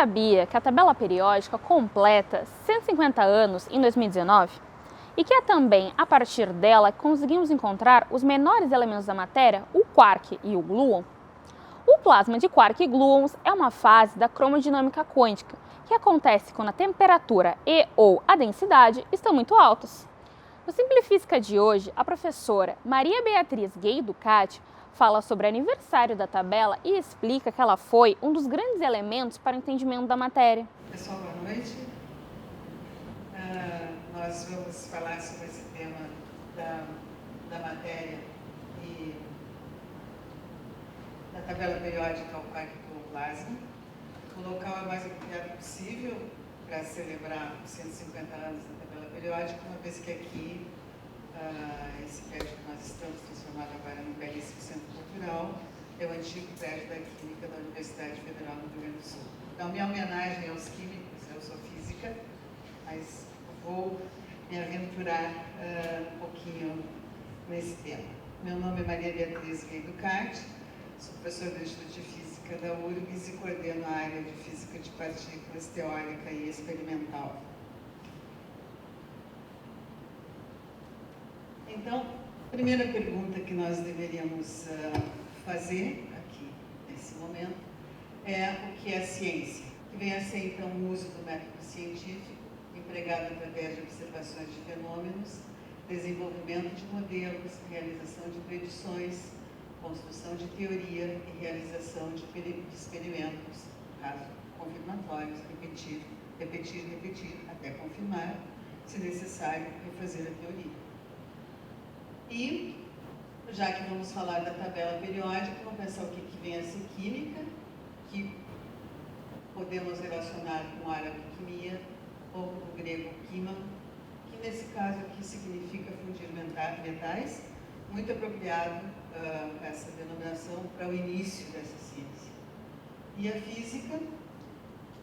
sabia que a tabela periódica completa 150 anos em 2019? E que é também a partir dela que conseguimos encontrar os menores elementos da matéria, o quark e o gluon? O plasma de quark e gluons é uma fase da cromodinâmica quântica, que acontece quando a temperatura e ou a densidade estão muito altas. No Simplifísica de hoje, a professora Maria Beatriz Gay Ducati fala sobre o aniversário da tabela e explica que ela foi um dos grandes elementos para o entendimento da matéria. Pessoal, boa noite. Nós vamos falar sobre esse tema da matéria e da tabela periódica ao quark do plasma. O local é mais apropriado possível para celebrar os 150 anos da tabela periódica, uma vez que aqui, esse prédio que nós estamos transformado agora num belíssimo centro cultural, é o antigo prédio da Química da Universidade Federal do Rio Grande do Sul. Então, minha homenagem aos químicos, eu sou física, mas vou me aventurar um pouquinho nesse tema. Meu nome é Maria Beatriz Gay Ducati, sou professora do Instituto de Física da URGS e coordeno a área de Física de Partículas Teórica e Experimental. Então, a primeira pergunta que nós deveríamos fazer aqui, nesse momento, é o que é ciência, que vem a ser, então, o uso do método científico, empregado através de observações de fenômenos, desenvolvimento de modelos, realização de predições, construção de teoria e realização de experimentos, caso confirmatórios, repetir, até confirmar, se necessário, refazer a teoria. E, já que vamos falar da tabela periódica, vamos pensar o que vem a ser química, que podemos relacionar com árabe-quimia ou com o grego quima, que nesse caso aqui significa fundir metais, muito apropriado essa denominação para o início dessa ciência. E a física,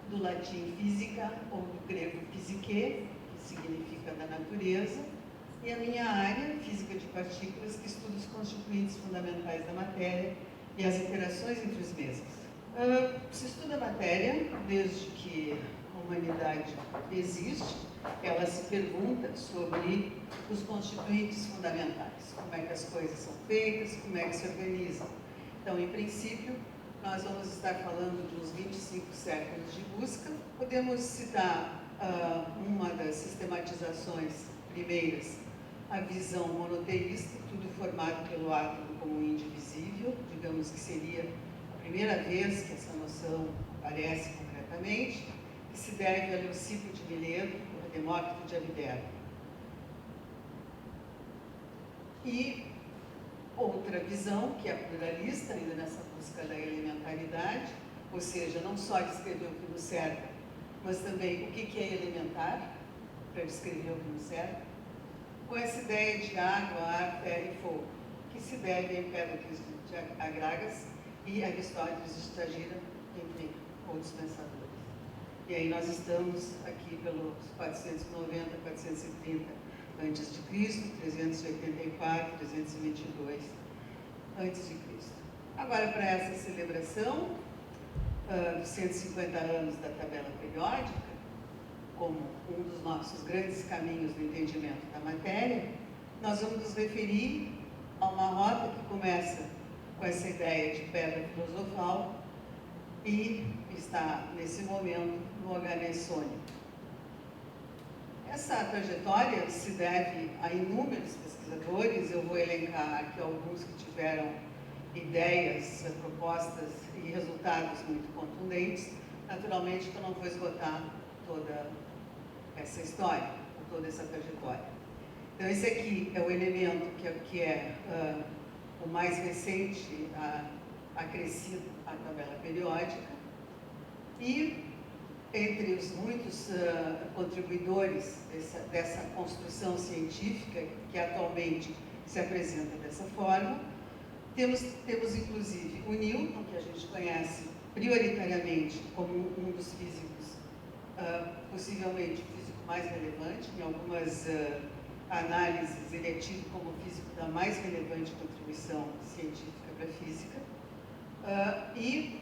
do latim física ou do grego physique, que significa da natureza, e a minha área, física de partículas, que estuda os constituintes fundamentais da matéria e as interações entre os mesmos. Se estuda a matéria desde que a humanidade existe, ela se pergunta sobre os constituintes fundamentais, como é que as coisas são feitas, como é que se organizam. Então, em princípio, nós vamos estar falando de uns 25 séculos de busca. Podemos citar uma das sistematizações primeiras, a visão monoteísta, tudo formado pelo átomo como indivisível, digamos que seria a primeira vez que essa noção aparece concretamente, que se deve a Leucipo de Mileto, a Demócrito de Abdera. E outra visão, que é a pluralista, ainda nessa busca da elementaridade, ou seja, não só descrever o que nos cerca, mas também o que é elementar, para descrever o que nos cerca, com essa ideia de água, ar, terra e fogo, que se deve a Empédocles de Agragas e Aristóteles de Stagira, entre outros pensadores. E aí nós estamos aqui pelos 490, 430 a.C., 384, 322 a.C. Agora, para essa celebração dos 150 anos da tabela periódica, como um dos nossos grandes caminhos do entendimento da matéria, nós vamos nos referir a uma rota que começa com essa ideia de pedra filosofal e está, nesse momento, no H. Sônico. Essa trajetória se deve a inúmeros pesquisadores, eu vou elencar aqui alguns que tiveram ideias, propostas e resultados muito contundentes. Naturalmente que eu não vou esgotar toda essa história, toda essa trajetória. Então, esse aqui é o elemento que é o mais recente acrescido à tabela periódica. E, entre os muitos contribuidores dessa construção científica, que atualmente se apresenta dessa forma, temos inclusive o Newton, que a gente conhece prioritariamente como um dos físicos, possivelmente o físico mais relevante. Em algumas análises, ele é tido como o físico da mais relevante contribuição científica para a física. E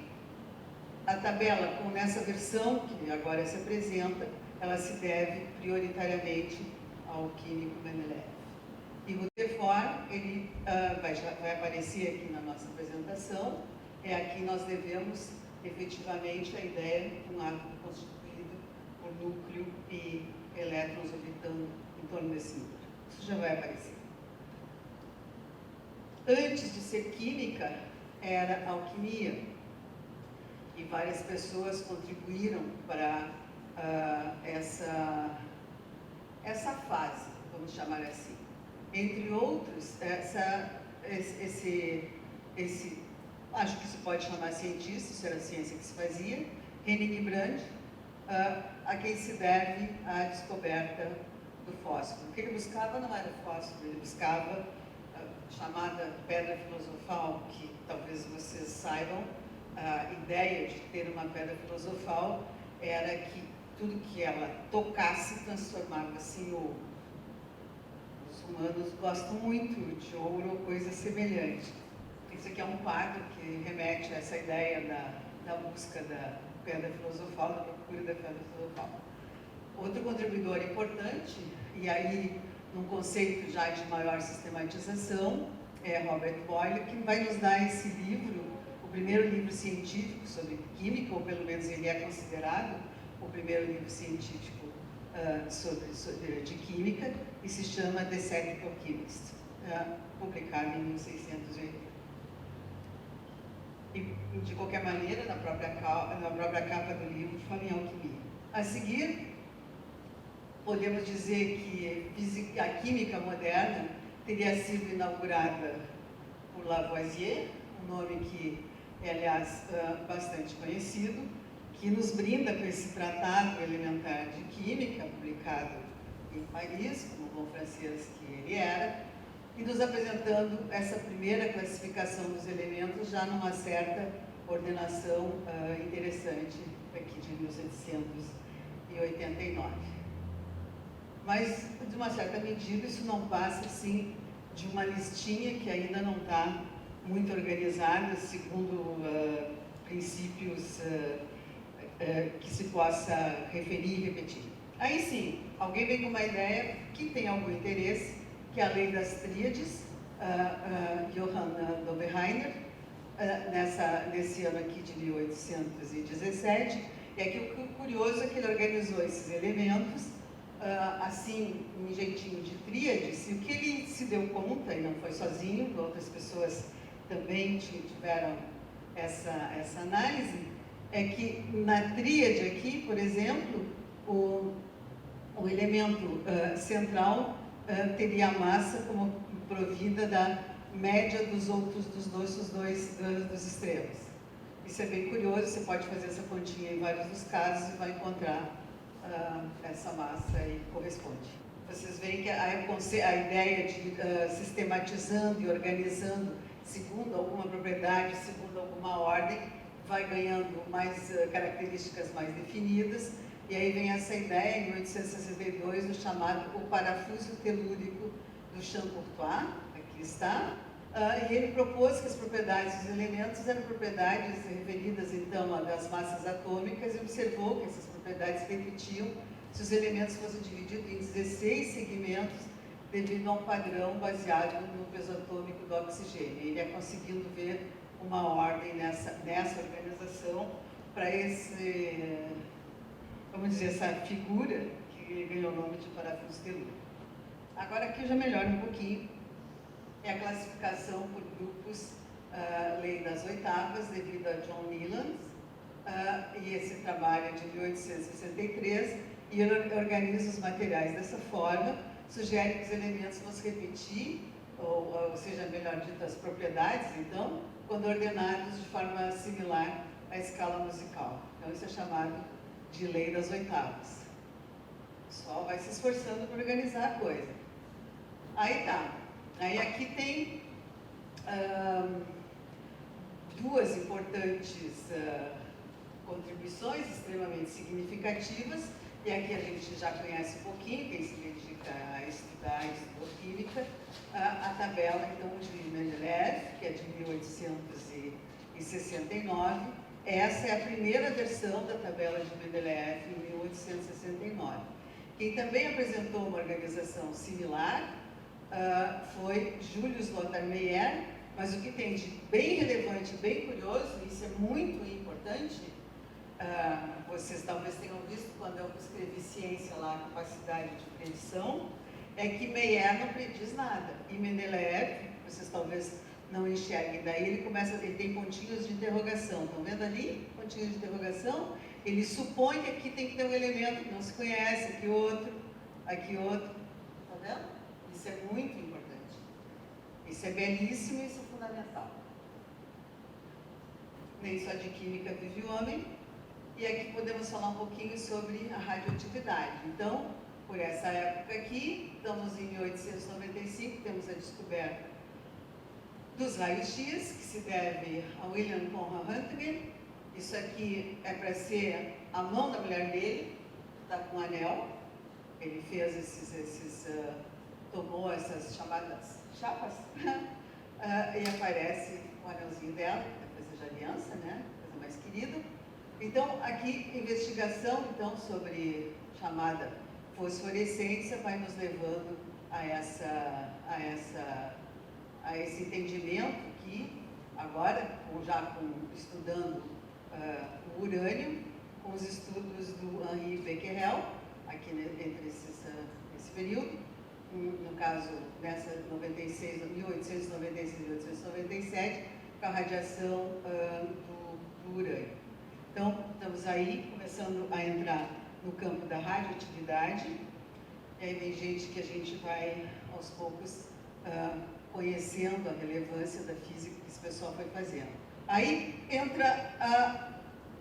A tabela, como nessa versão que agora se apresenta, ela se deve prioritariamente ao químico Mendeleev. E o Rutherford, ele vai aparecer aqui na nossa apresentação, é aqui nós devemos efetivamente a ideia de um átomo constituído por núcleo e elétrons orbitando em torno desse núcleo. Isso já vai aparecer. Antes de ser química, era alquimia. E várias pessoas contribuíram para essa fase, vamos chamar assim. Entre outros, acho que se pode chamar cientista, isso era a ciência que se fazia, Henning Brand, a quem se deve a descoberta do fósforo. O que ele buscava não era o fósforo, ele buscava a chamada pedra filosofal, que talvez vocês saibam, a ideia de ter uma pedra filosofal era que tudo que ela tocasse transformava-se em ouro. Os humanos gostam muito de ouro ou coisa semelhante. Isso aqui é um quadro que remete a essa ideia da busca da pedra filosofal, da procura da pedra filosofal. Outro contribuidor importante, e aí num conceito já de maior sistematização, é Robert Boyle, que vai nos dar esse livro, o primeiro livro científico sobre química, ou pelo menos ele é considerado o primeiro livro científico de química, e se chama The Set Alchemist, publicado em 1680. E, de qualquer maneira, na própria capa do livro, fala em alquimia. A seguir, podemos dizer que a química moderna teria sido inaugurada por Lavoisier, um nome que é, aliás, bastante conhecido, que nos brinda com esse tratado elementar de química, publicado em Paris, como bom francês que ele era, e nos apresentando essa primeira classificação dos elementos já numa certa ordenação interessante, aqui de 1789. Mas, de uma certa medida, isso não passa, sim, de uma listinha que ainda não está muito organizada, segundo princípios que se possa referir e repetir. Aí sim, alguém vem com uma ideia que tem algum interesse, que é a lei das tríades, Johann Dobereiner, nesse ano aqui de 1817, e aqui o curioso é que ele organizou esses elementos, assim, em jeitinho de tríades, e o que ele se deu conta, e não foi sozinho, outras pessoas também tiveram essa análise, é que na tríade aqui, por exemplo, o elemento central teria a massa como provida da média dos dois dos extremos. Isso é bem curioso, você pode fazer essa continha em vários dos casos e vai encontrar essa massa e corresponde. Vocês veem que a ideia de sistematizando e organizando segundo alguma propriedade, segundo alguma ordem, vai ganhando mais características mais definidas, e aí vem essa ideia, em 1862, do chamado o parafuso telúrico do Champ-Courtois, aqui está, e ele propôs que as propriedades dos elementos eram propriedades referidas, então, das massas atômicas, e observou que essas propriedades repetiam se os elementos fossem divididos em 16 segmentos, devido a um padrão baseado no peso atômico do oxigênio. Ele ia conseguindo ver uma ordem nessa organização para vamos dizer, essa figura que ganhou o nome de parafuso telúrico. Agora aqui já melhora um pouquinho, é a classificação por grupos, lei das oitavas, devido a John Leland, e esse trabalho é de 1863, e ele organiza os materiais dessa forma, sugere que os elementos vão se repetir, ou seja, melhor dito, as propriedades, então, quando ordenados de forma similar à escala musical. Então, isso é chamado de lei das oitavas. O pessoal vai se esforçando para organizar a coisa. Aí tá. Aí aqui tem duas importantes contribuições extremamente significativas, e aqui a gente já conhece um pouquinho, quem se dedica a estudar química, a tabela então de Mendeleev, que é de 1869, essa é a primeira versão da tabela de Mendeleev em 1869. Quem também apresentou uma organização similar foi Julius Lothar Meyer, mas o que tem de bem relevante, bem curioso, isso é muito importante, vocês talvez tenham visto quando eu escrevi ciência lá, a capacidade de predição, é que Meyer não prediz nada. E Mendeleev, vocês talvez não enxerguem, daí ele tem pontinhos de interrogação. Estão vendo ali? Pontinhos de interrogação. Ele supõe que aqui tem que ter um elemento que não se conhece, aqui outro. Está vendo? Isso é muito importante. Isso é belíssimo e isso é fundamental. Nem só de química vive o homem. E aqui podemos falar um pouquinho sobre a radioatividade. Então, por essa época aqui, estamos em 1895, temos a descoberta dos raios-x, que se deve a William Conrad Röntgen. Isso aqui é para ser a mão da mulher dele, está com um anel. Ele fez tomou essas chamadas chapas, e aparece o anelzinho dela, que é coisa de aliança, né? Coisa mais querida. Então, aqui, investigação então, sobre chamada fosforescência vai nos levando a esse entendimento que, agora, estudando o urânio, com os estudos do Henri Becquerel, aqui entre esse período, no caso, nessa 1896 e 1897, com a radiação do urânio. Então, estamos aí começando a entrar no campo da radioatividade, e aí vem gente que a gente vai, aos poucos, conhecendo a relevância da física que esse pessoal foi fazendo. Aí entra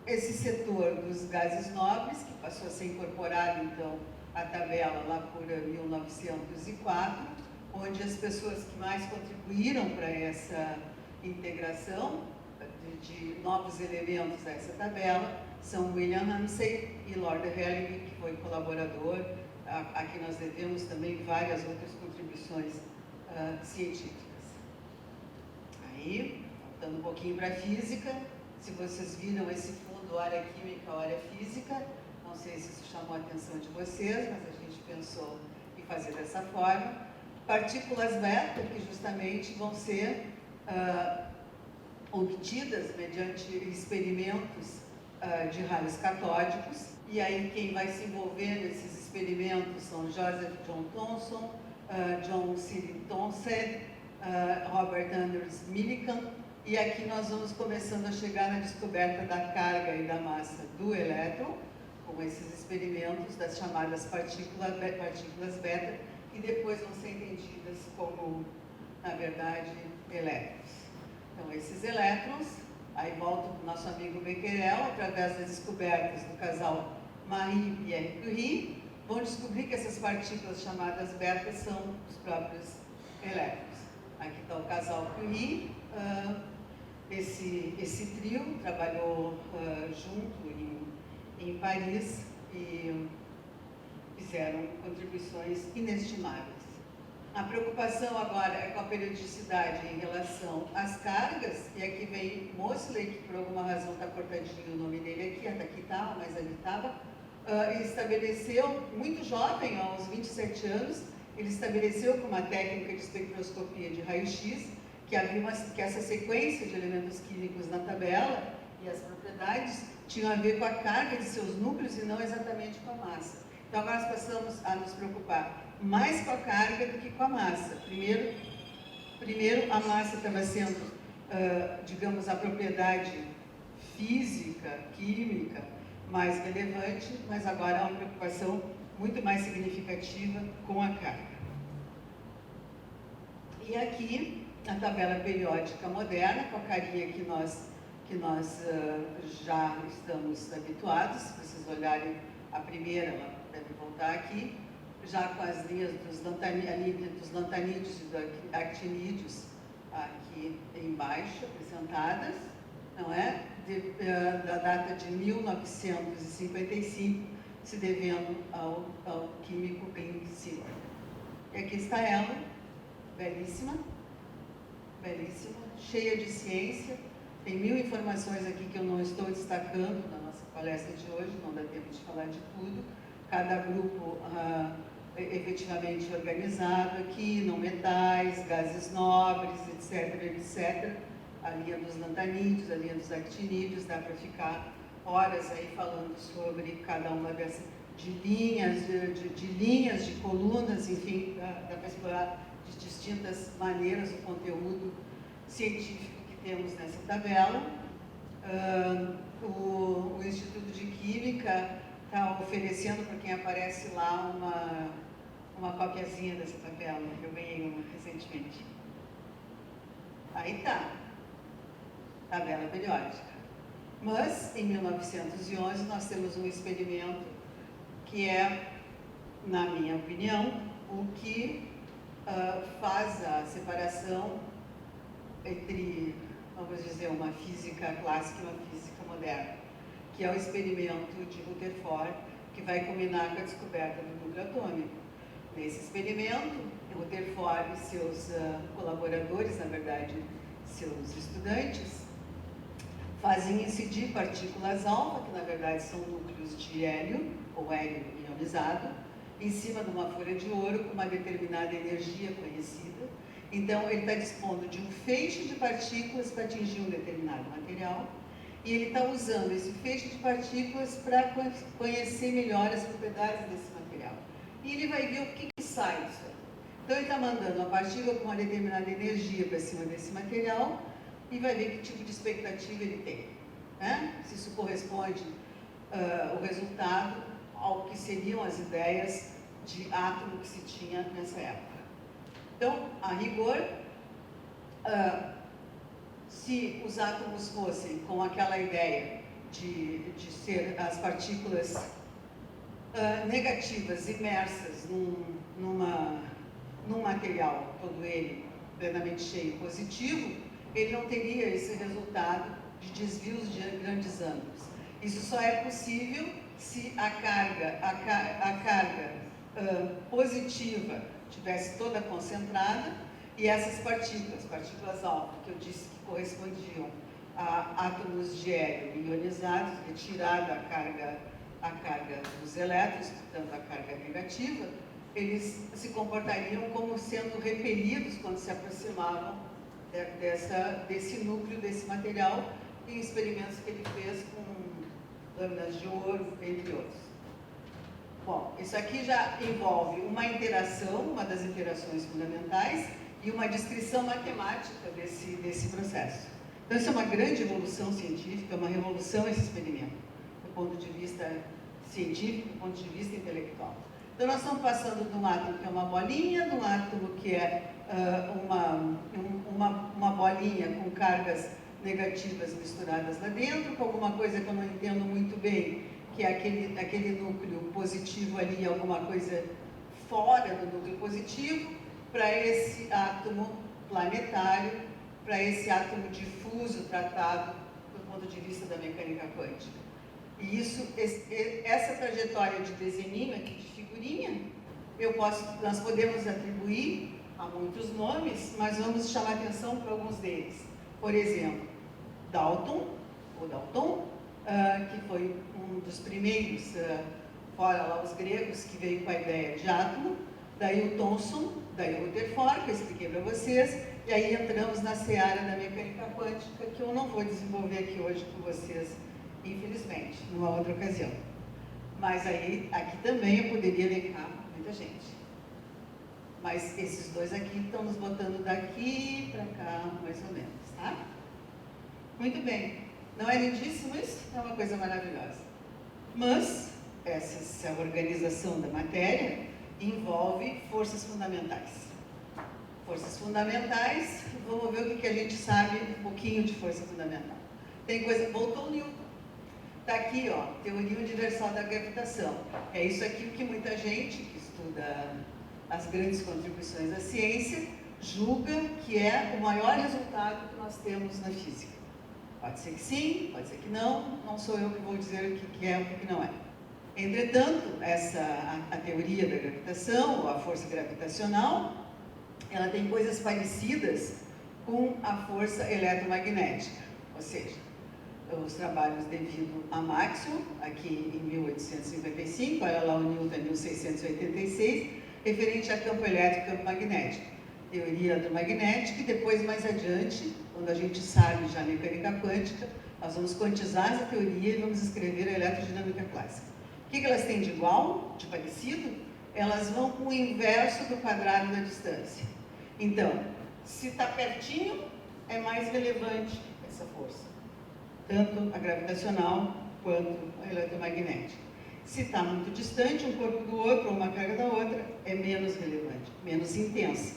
esse setor dos gases nobres, que passou a ser incorporado, então, à tabela lá por 1904, onde as pessoas que mais contribuíram para essa integração de novos elementos a essa tabela são William Ramsay e Lord Herlihy, que foi colaborador, a quem nós devemos também várias outras contribuições científicas. Aí, voltando um pouquinho para a física, se vocês viram esse fundo, hora química, hora física, não sei se isso chamou a atenção de vocês, mas a gente pensou em fazer dessa forma. Partículas beta, que justamente vão ser obtidas mediante experimentos de raios catódicos, e aí quem vai se envolver nesses experimentos são Joseph John Thomson, John Seeley Townsend, Robert Anders Millikan, e aqui nós vamos começando a chegar na descoberta da carga e da massa do elétron, com esses experimentos das chamadas partículas beta, que depois vão ser entendidas como, na verdade, elétrons. Então, esses elétrons, aí volto para o nosso amigo Becquerel, através das descobertas do casal Marie e Pierre Curie, vão descobrir que essas partículas chamadas beta são os próprios elétrons. Aqui está o casal Curie, esse trio trabalhou junto em Paris e fizeram contribuições inestimáveis. A preocupação agora é com a periodicidade em relação às cargas, e aqui vem Moseley, que por alguma razão está cortadinho o nome dele aqui, até aqui está, mas ali estava, ele estabeleceu, muito jovem, aos 27 anos, ele estabeleceu com uma técnica de espectroscopia de raio-x, que essa sequência de elementos químicos na tabela e as propriedades tinham a ver com a carga de seus núcleos e não exatamente com a massa. Então agora nós passamos a nos preocupar mais com a carga do que com a massa. Primeiro a massa estava sendo, digamos, a propriedade física, química mais relevante, mas agora há uma preocupação muito mais significativa com a carga. E aqui a tabela periódica moderna, com a carinha que nós já estamos habituados. Se vocês olharem a primeira, ela deve voltar aqui, já com as linhas dos lantanídeos e dos actinídeos aqui embaixo apresentadas, não é? Da data de 1955, se devendo ao químico Glenn Seward. E aqui está ela, belíssima, belíssima, cheia de ciência. Tem 1000 informações aqui que eu não estou destacando na nossa palestra de hoje, não dá tempo de falar de tudo. Cada grupo efetivamente organizado aqui, não metais, gases nobres, etc, etc. A linha dos lantanídeos, a linha dos actinídeos, dá para ficar horas aí falando sobre cada uma dessas, de linhas, de colunas, enfim, dá para explorar de distintas maneiras o conteúdo científico que temos nessa tabela. O Instituto de Química está oferecendo para quem aparece lá uma copiazinha dessa tabela. Eu ganhei uma recentemente. Aí tá, tabela periódica. Mas, em 1911, nós temos um experimento que é, na minha opinião, o que faz a separação entre, vamos dizer, uma física clássica e uma física moderna, que é o experimento de Rutherford, que vai culminar com a descoberta do núcleo atômico. Nesse experimento, Rutherford e seus colaboradores, na verdade, seus estudantes, fazem incidir partículas alfa, que na verdade são núcleos de hélio, ou hélio ionizado, em cima de uma folha de ouro com uma determinada energia conhecida. Então, ele está dispondo de um feixe de partículas para atingir um determinado material, e ele está usando esse feixe de partículas para conhecer melhor as propriedades desse material. E ele vai ver o que sai disso aí. Então, ele está mandando uma partícula com uma determinada energia para cima desse material, e vai ver que tipo de expectativa ele tem, né? Se isso corresponde o resultado ao que seriam as ideias de átomo que se tinha nessa época. Então, a rigor, se os átomos fossem com aquela ideia de ser as partículas negativas imersas num material, todo ele plenamente cheio positivo, ele não teria esse resultado de desvios de grandes ângulos. Isso só é possível se a carga positiva tivesse toda concentrada e essas partículas alfa, que eu disse que correspondiam a átomos de hélio ionizados, retirada a carga dos elétrons, portanto a carga negativa, eles se comportariam como sendo repelidos quando se aproximavam desse núcleo, desse material, em experimentos que ele fez com lâminas de ouro, entre outros. Bom, isso aqui já envolve uma interação, uma das interações fundamentais, e uma descrição matemática desse processo. Então, isso é uma grande evolução científica, uma revolução esse experimento, do ponto de vista científico, do ponto de vista intelectual. Então, nós estamos passando de um átomo que é uma bolinha, de um átomo que é uma bolinha com cargas negativas misturadas lá dentro, com alguma coisa que eu não entendo muito bem, que é aquele núcleo positivo ali, alguma coisa fora do núcleo positivo, para esse átomo planetário, para esse átomo difuso tratado do ponto de vista da mecânica quântica. E essa trajetória de desenho aqui, de figurinha, nós podemos atribuir a muitos nomes, mas vamos chamar atenção para alguns deles. Por exemplo, Dalton, que foi um dos primeiros, fora lá os gregos, que veio com a ideia de átomo, daí o Thomson, daí o Rutherford, que eu expliquei para vocês, e aí entramos na seara da mecânica quântica, que eu não vou desenvolver aqui hoje com vocês, infelizmente, numa outra ocasião. Mas aí, aqui também eu poderia elencar muita gente. Mas esses dois aqui estão nos botando daqui para cá, mais ou menos, tá? Muito bem. Não é lindíssimo isso? É uma coisa maravilhosa. Mas essa organização da matéria envolve forças fundamentais. Forças fundamentais, vamos ver o que a gente sabe um pouquinho de força fundamental. Tem coisa, voltou o Newton. Está aqui, ó, teoria universal da gravitação. É isso aqui que muita gente que estuda as grandes contribuições à ciência julga que é o maior resultado que nós temos na física. Pode ser que sim, pode ser que não sou eu que vou dizer o que é e o que não é. Entretanto, a teoria da gravitação, ou a força gravitacional, ela tem coisas parecidas com a força eletromagnética. ou seja, os trabalhos devido a Maxwell, aqui em 1855, olha lá o Newton em 1686, referente a campo elétrico e campo magnético. Teoria eletromagnética e depois, mais adiante, quando a gente sabe já a mecânica quântica, nós vamos quantizar essa teoria e vamos escrever a eletrodinâmica clássica. O que elas têm de igual, de parecido? Elas vão com o inverso do quadrado da distância. Então, se está pertinho, é mais relevante essa força, tanto a gravitacional quanto a eletromagnética. Se está muito distante um corpo do outro ou uma carga da outra, é menos relevante, menos intensa.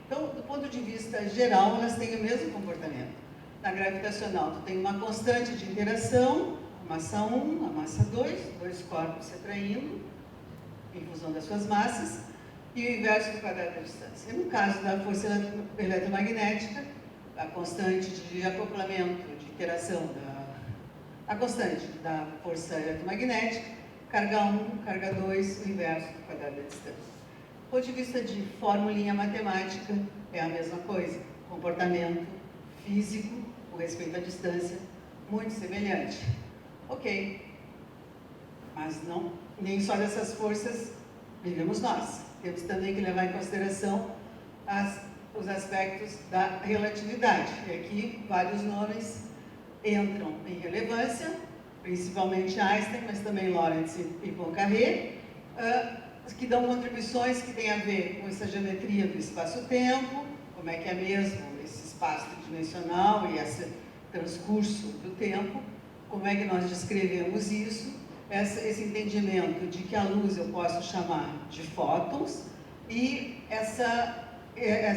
Então, do ponto de vista geral, elas têm o mesmo comportamento. Na gravitacional, tu tem uma constante de interação, a massa 1, a massa 2, dois corpos se atraindo, em função das suas massas, e o inverso do quadrado da distância. No caso da força eletromagnética, a constante de acoplamento, de interação, a constante da força eletromagnética, carga 1, carga 2, o inverso do quadrado da distância. Do ponto de vista de formulinha matemática, é a mesma coisa. Comportamento físico, com respeito à distância, muito semelhante. Ok, mas não, nem só dessas forças vivemos nós. Temos também que levar em consideração os aspectos da relatividade. E aqui vários nomes entram em relevância, principalmente Einstein, mas também Lorentz e Poincaré, que dão contribuições que têm a ver com essa geometria do espaço-tempo, como é que é mesmo esse espaço tridimensional e esse transcurso do tempo, como é que nós descrevemos isso, esse entendimento de que a luz eu posso chamar de fótons, e essa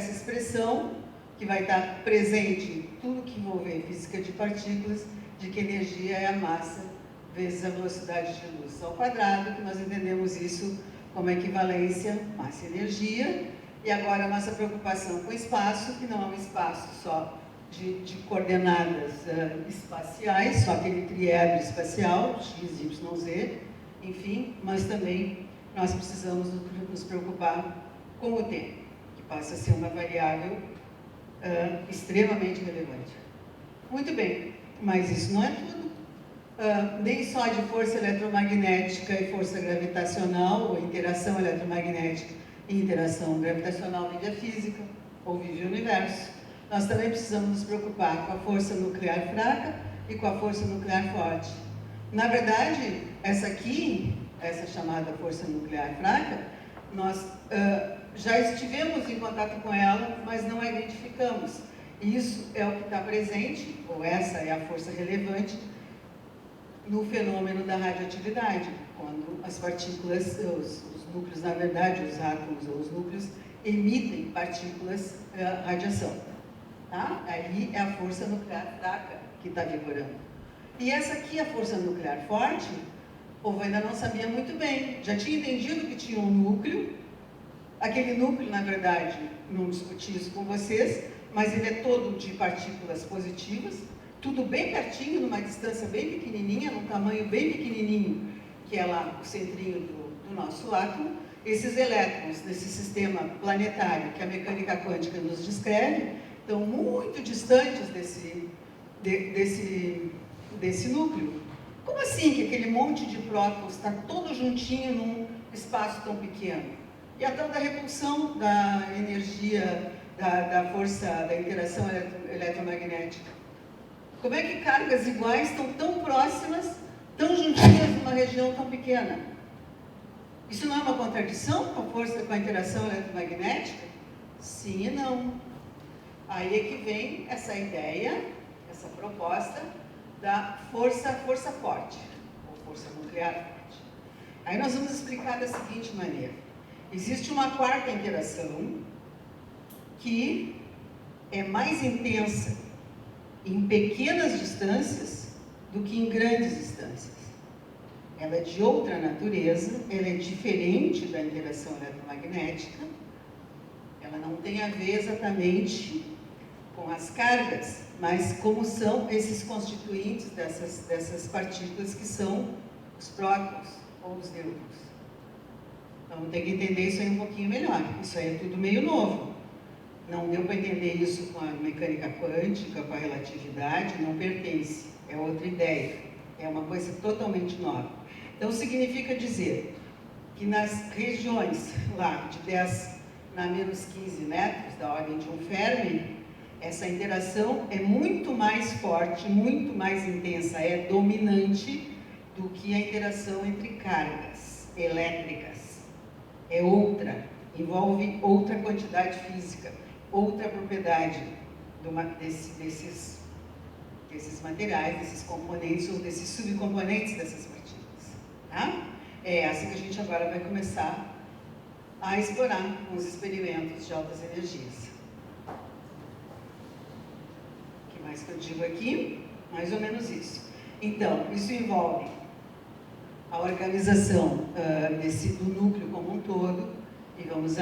expressão que vai estar presente em tudo que envolver física de partículas, de que energia é a massa vezes a velocidade de luz ao quadrado, que nós entendemos isso como equivalência massa-energia. E agora a nossa preocupação com o espaço, que não é um espaço só de coordenadas espaciais, só aquele triedro espacial, x, y, z, enfim, mas também nós precisamos nos preocupar com o tempo, que passa a ser uma variável extremamente relevante. Muito bem, mas isso não é tudo. Nem só de força eletromagnética e força gravitacional, ou interação eletromagnética e interação gravitacional vive a física, ou vive o universo. Nós também precisamos nos preocupar com a força nuclear fraca e com a força nuclear forte. Na verdade, essa aqui, essa chamada força nuclear fraca, nós já estivemos em contato com ela, mas não a identificamos. Isso é o que está presente, ou essa é a força relevante, no fenômeno da radioatividade, quando as partículas, os núcleos, na verdade, os átomos ou os núcleos, emitem partículas, radiação. Tá? Ali é a força nuclear fraca que está vigorando. E essa aqui, a força nuclear forte, o povo ainda não sabia muito bem. Já tinha entendido que tinha um núcleo. Aquele núcleo, na verdade, não discuti isso com vocês, mas ele é todo de partículas positivas, tudo bem pertinho, numa distância bem pequenininha, num tamanho bem pequenininho, que é lá o centrinho do nosso átomo. Esses elétrons desse sistema planetário que a mecânica quântica nos descreve, estão muito distantes desse núcleo. Como assim que aquele monte de prótons está todo juntinho num espaço tão pequeno? E a tal da repulsão da energia, da força, da interação eletromagnética. Como é que cargas iguais estão tão próximas, tão juntinhas numa região tão pequena? Isso não é uma contradição com a força, com a interação eletromagnética? Sim e não. Aí é que vem essa ideia, essa proposta da força forte, ou força nuclear forte. Aí nós vamos explicar da seguinte maneira. Existe uma quarta interação que é mais intensa em pequenas distâncias do que em grandes distâncias. Ela é de outra natureza, ela é diferente da interação eletromagnética, ela não tem a ver exatamente com as cargas, mas como são esses constituintes dessas partículas que são os prótons ou os nêutrons. Então tem que entender isso aí um pouquinho melhor, isso aí é tudo meio novo. Não deu para entender isso com a mecânica quântica, com a relatividade, não pertence, é outra ideia, é uma coisa totalmente nova. Então, significa dizer que nas regiões lá de 10 na menos 15 metros, da ordem de um Fermi, essa interação é muito mais forte, muito mais intensa, é dominante do que a interação entre cargas elétricas. É outra, envolve outra quantidade física, outra propriedade desses materiais, desses componentes ou desses subcomponentes dessas partículas. Tá? É assim que a gente agora vai começar a explorar com os experimentos de altas energias. O que mais que eu digo aqui? Mais ou menos isso. Então, isso envolve a organização do núcleo como um todo, e vamos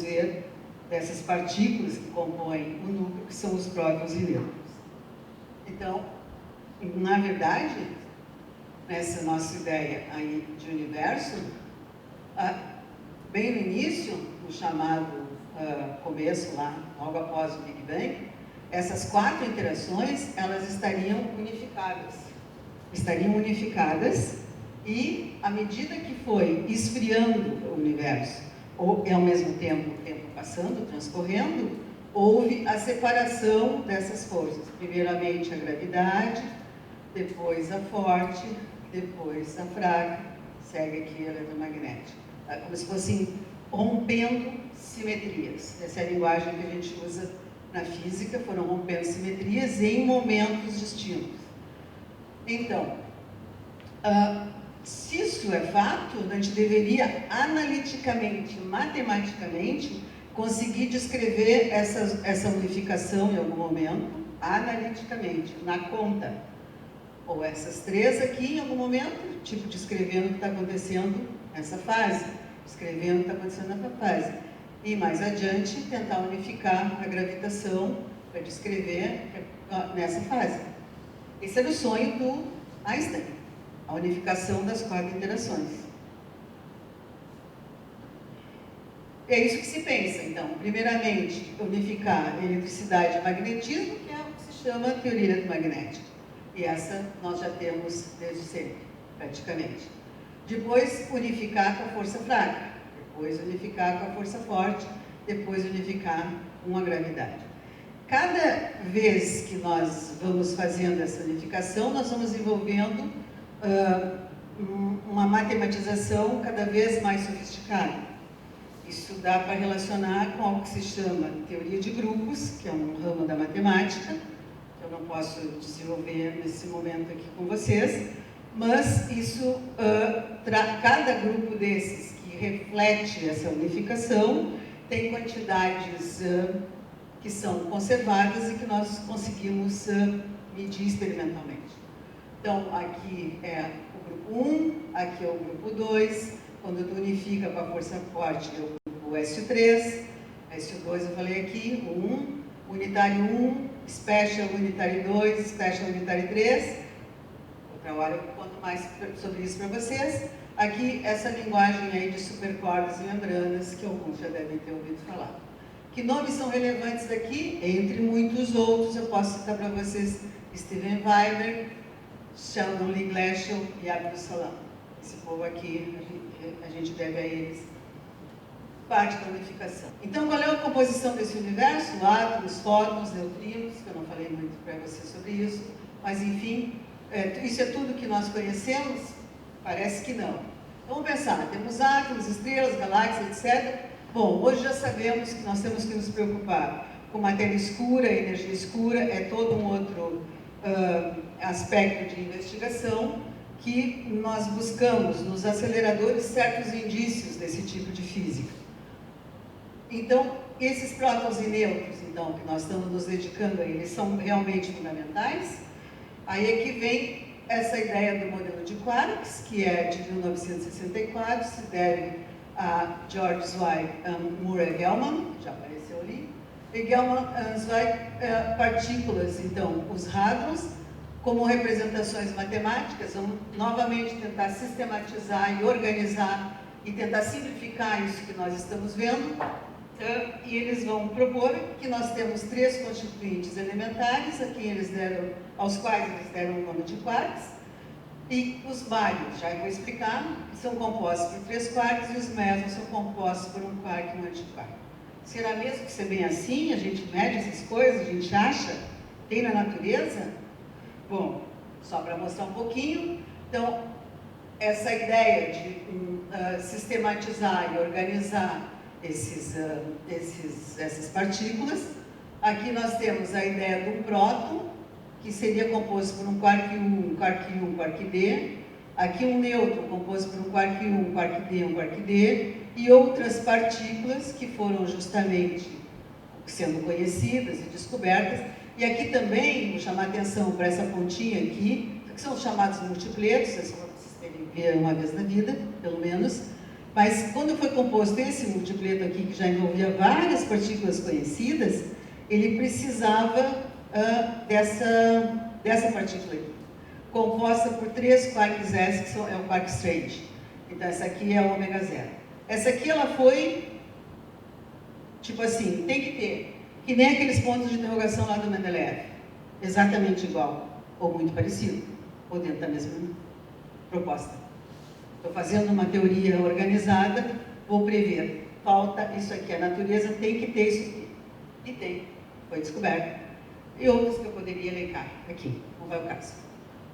ver dessas partículas que compõem o núcleo, que são os prótons e nêutrons. Então, na verdade, nessa nossa ideia aí de universo, bem no início, no chamado começo lá, logo após o Big Bang, essas 4 interações, elas estariam unificadas e, à medida que foi esfriando o universo, e ao mesmo tempo o tempo passando, transcorrendo, houve a separação dessas forças. Primeiramente a gravidade, depois a forte, depois a fraca, segue aqui a eletromagnética. Como se fossem rompendo simetrias. Essa é a linguagem que a gente usa na física, foram rompendo simetrias em momentos distintos. Então, se isso é fato, a gente deveria analiticamente, matematicamente, conseguir descrever essa unificação em algum momento, analiticamente, na conta. Ou essas 3 aqui em algum momento, tipo descrevendo o que está acontecendo nessa fase, descrevendo o que está acontecendo nessa fase. E mais adiante, tentar unificar a gravitação para descrever nessa fase. Esse era o sonho do Einstein, a unificação das 4 interações. É isso que se pensa, então. Primeiramente, unificar eletricidade e magnetismo, que é o que se chama teoria eletromagnética. E essa nós já temos desde sempre, praticamente. Depois, unificar com a força fraca. Depois, unificar com a força forte. Depois, unificar com a gravidade. Cada vez que nós vamos fazendo essa unificação, nós vamos envolvendo uma matematização cada vez mais sofisticada. Isso dá para relacionar com algo que se chama teoria de grupos, que é um ramo da matemática, que eu não posso desenvolver nesse momento aqui com vocês, mas isso, cada grupo desses que reflete essa unificação tem quantidades que são conservadas e que nós conseguimos medir experimentalmente. Então, aqui é o grupo 1, aqui é o grupo 2, quando tu unifica com a força forte é o grupo SO3, SO2 eu falei aqui, o 1, unitário 1, special unitário 2, special unitário 3, outra hora eu conto mais sobre isso para vocês. Aqui, essa linguagem aí de supercordas e membranas, que alguns já devem ter ouvido falar. Que nomes são relevantes daqui? Entre muitos outros, eu posso citar para vocês Steven Weinberg, Sheldon Lee Glashow e Abdul Salam. Esse povo aqui, a gente deve a eles parte da unificação. Então, qual é a composição desse universo? Átomos, fótons, neutrinos, que eu não falei muito para vocês sobre isso, mas enfim, isso é tudo que nós conhecemos? Parece que não. Então, vamos pensar, temos átomos, estrelas, galáxias, etc. Bom, hoje já sabemos que nós temos que nos preocupar com matéria escura, energia escura, é todo um outro aspecto de investigação que nós buscamos nos aceleradores certos indícios desse tipo de física. Então, esses prótons e nêutrons, então, que nós estamos nos dedicando a eles, são realmente fundamentais. Aí é que vem essa ideia do modelo de quarks, que é de 1964, se deve a George Zweig, Murray Gell-Mann, que já apareceu ali. E Gell-Mann, Zweig, partículas, então, os hadrons, como representações matemáticas, vamos novamente tentar sistematizar e organizar e tentar simplificar isso que nós estamos vendo. E eles vão propor que nós temos 3 constituintes elementares, aos quais eles deram o nome de quarks, e os bários, já vou explicar, são compostos por 3 quarks e os mesons são compostos por um quark e um antiquark. Será mesmo que ser bem assim? A gente mede essas coisas, a gente acha? Tem na natureza? Bom, só para mostrar um pouquinho. Então, essa ideia de sistematizar e organizar essas partículas, aqui nós temos a ideia de um próton, que seria composto por um quark U, um quark I, um quark D, aqui um nêutron composto por um quark U, um quark D, um quark D, e outras partículas que foram justamente sendo conhecidas e descobertas. E aqui também, vou chamar a atenção para essa pontinha aqui, que são os chamados multipletos, vocês terem que ver uma vez na vida, pelo menos. Mas quando foi composto esse multipleto aqui, que já envolvia várias partículas conhecidas, ele precisava dessa partícula aqui, composta por 3 quarks S, que é o quark strange. Então, essa aqui é o ômega zero. Essa aqui, ela foi, tipo assim, tem que ter, que nem aqueles pontos de interrogação lá do Mendeleev. Exatamente igual, ou muito parecido, ou dentro da mesma proposta. Estou fazendo uma teoria organizada, vou prever. Falta isso aqui, a natureza tem que ter isso aqui. E tem, foi descoberto. E outros que eu poderia elencar aqui, não vai o caso.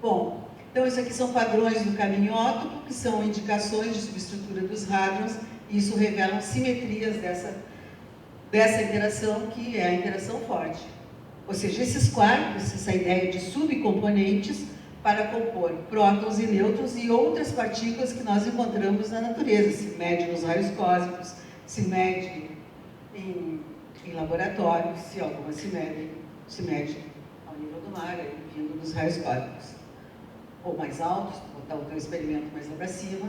Bom, então isso aqui são padrões do caminho óptico, que são indicações de subestrutura dos hadrons, e isso revela simetrias dessa interação, que é a interação forte. Ou seja, esses quarks, essa ideia de subcomponentes para compor prótons e nêutrons e outras partículas que nós encontramos na natureza. Se mede nos raios cósmicos, se mede em laboratórios, se algumas se mede ao nível do mar, vindo dos raios cósmicos. Ou mais altos, botar o teu experimento mais lá para cima.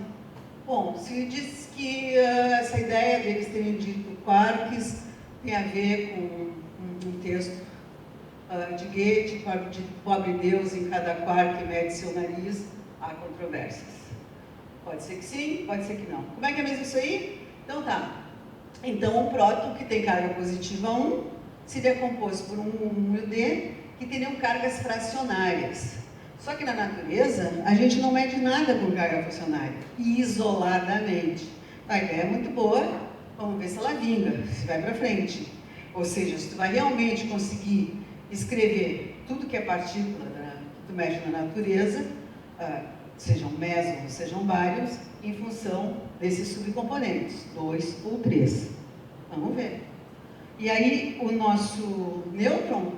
Bom, se diz que essa ideia deles terem dito quarks tem a ver com um texto de Goethe, de pobre Deus em cada quark mede seu nariz, há controvérsias. Pode ser que sim, pode ser que não. Como é que é mesmo isso aí? Então tá. Então um próton que tem carga positiva 1 seria composto por um U e um D que teriam cargas fracionárias. Só que na natureza, a gente não mede nada com carga fracionária, isoladamente. A ideia é muito boa, vamos ver se ela vinga, se vai para frente. Ou seja, se tu vai realmente conseguir escrever tudo que é partícula que tu mede na natureza, sejam mesons, sejam bários, em função desses subcomponentes, 2 ou 3. Vamos ver. E aí, o nosso nêutron,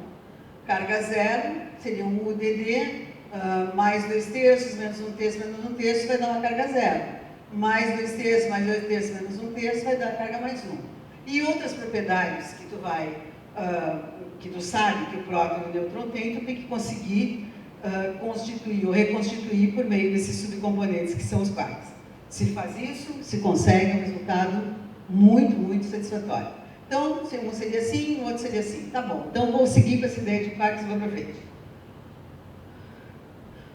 carga zero, seria um UDD, mais 2/3, menos 1/3, menos 1/3, vai dar uma carga zero. Mais 2/3, mais 2/3, menos 1/3, vai dar carga mais 1. E outras propriedades que que tu sabe que o próton e o nêutron têm, tu tem que conseguir constituir ou reconstituir por meio desses subcomponentes que são os quarks. Se faz isso, se consegue um resultado muito, muito satisfatório. Então, um seria assim, o outro seria assim. Tá bom, então vou seguir com essa ideia de quarks e vou para frente.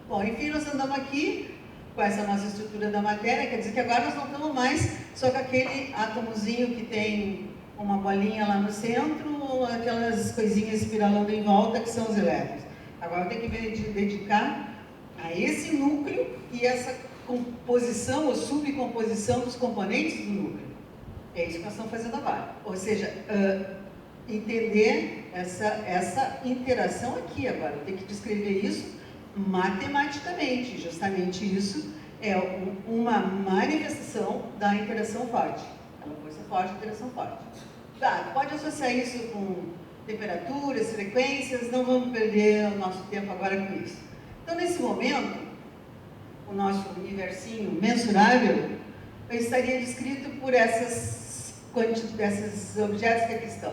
Bom, enfim, nós andamos aqui com essa nossa estrutura da matéria, quer dizer que agora nós não estamos mais só com aquele átomozinho que tem uma bolinha lá no centro, aquelas coisinhas espiralando em volta, que são os elétrons. Agora tem que dedicar a esse núcleo e essa composição ou subcomposição dos componentes do núcleo. É isso que nós estamos fazendo agora. Ou seja, entender essa interação aqui agora. Tem que descrever isso matematicamente. Justamente isso é uma manifestação da interação forte. Ela força forte, interação forte. Tá, pode associar isso com temperaturas, frequências, não vamos perder o nosso tempo agora com isso. Então, nesse momento, o nosso universinho mensurável estaria descrito por esses objetos que aqui estão.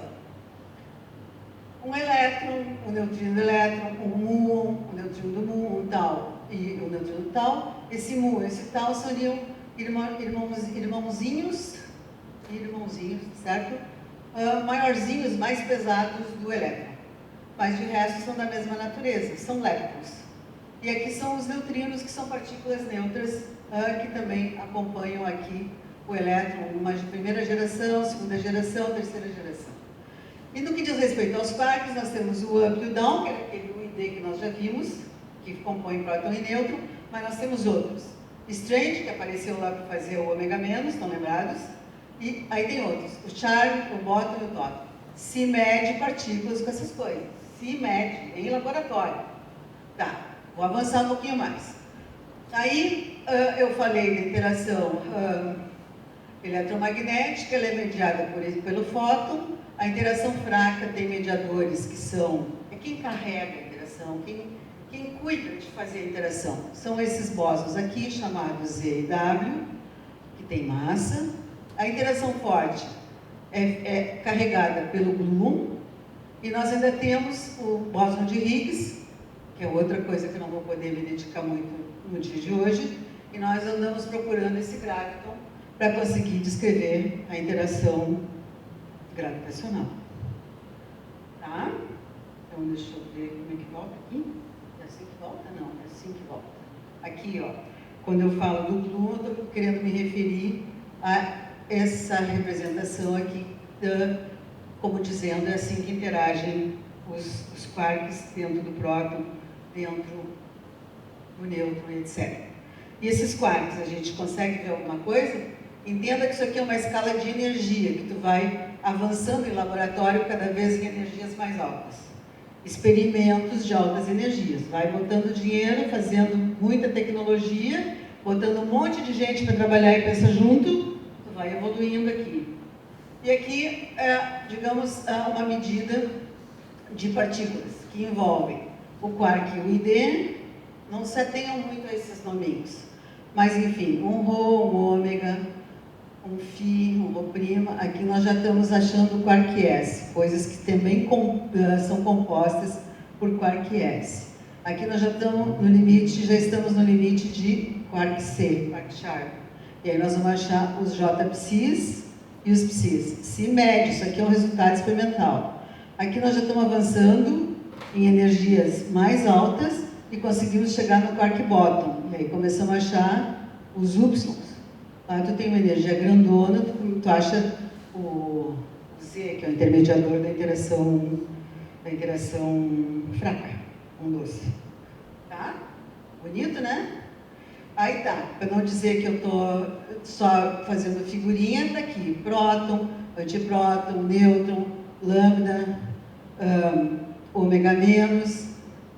Um elétron, um neutrino do elétron, um muon, um neutrino do muon, um tal e um neutrino do tal. Esse muon e esse tal seriam irmãozinhos, certo? Maiorzinhos, mais pesados do elétron. Mas de resto são da mesma natureza, são leptons. E aqui são os neutrinos, que são partículas neutras, que também acompanham aqui o elétron, uma de primeira geração, segunda geração, terceira geração. E no que diz respeito aos quarks, nós temos o up e o down, que é aquele UID que nós já vimos, que compõe próton e nêutron, mas nós temos outros. Strange, que apareceu lá para fazer o ômega menos, estão lembrados? E aí tem outros, o charm, o bóton e o dóton. Se mede partículas com essas coisas. Se mede em laboratório. Tá, vou avançar um pouquinho mais. Aí eu falei da interação eletromagnética, ela é mediada pelo fóton. A interação fraca tem mediadores que são... É quem carrega a interação, quem cuida de fazer a interação. São esses bósons aqui, chamados Z e W, que tem massa. A interação forte é carregada pelo gluon. E nós ainda temos o bóson de Higgs, que é outra coisa que eu não vou poder me dedicar muito no dia de hoje. E nós andamos procurando esse graviton para conseguir descrever a interação gravitacional. Tá? Então, deixa eu ver como é que volta aqui. É assim que volta? Não, é assim que volta. Aqui, ó. Quando eu falo do gluon, eu estou querendo me referir a essa representação aqui, como dizendo, é assim que interagem os quarks dentro do próton, dentro do nêutron, etc. E esses quarks, a gente consegue ver alguma coisa? Entenda que isso aqui é uma escala de energia, que tu vai avançando em laboratório cada vez em energias mais altas. Experimentos de altas energias. Vai botando dinheiro, fazendo muita tecnologia, botando um monte de gente para trabalhar e pensar junto, tu vai evoluindo aqui. E aqui é, digamos, uma medida de partículas que envolvem o quark e o ID. Não se atenham muito a esses nominhos. Mas, enfim, um Rho, um ômega, um Φ, um Rho'. Aqui nós já estamos achando o quark S, coisas que também são compostas por quark S. Aqui nós já estamos no limite de quark C, quark sharp. E aí nós vamos achar os J-psis e os psis. Se mede, isso aqui é um resultado experimental. Aqui nós já estamos avançando em energias mais altas e conseguimos chegar no quark bottom. E aí começamos a achar os Y. Lá tu tem uma energia grandona, tu acha o Z, que é o intermediador da interação fraca, com doce. Tá? Bonito, né? Aí tá, para não dizer que eu estou só fazendo figurinha, tá aqui, próton, antipróton, nêutron, lambda, ômega menos,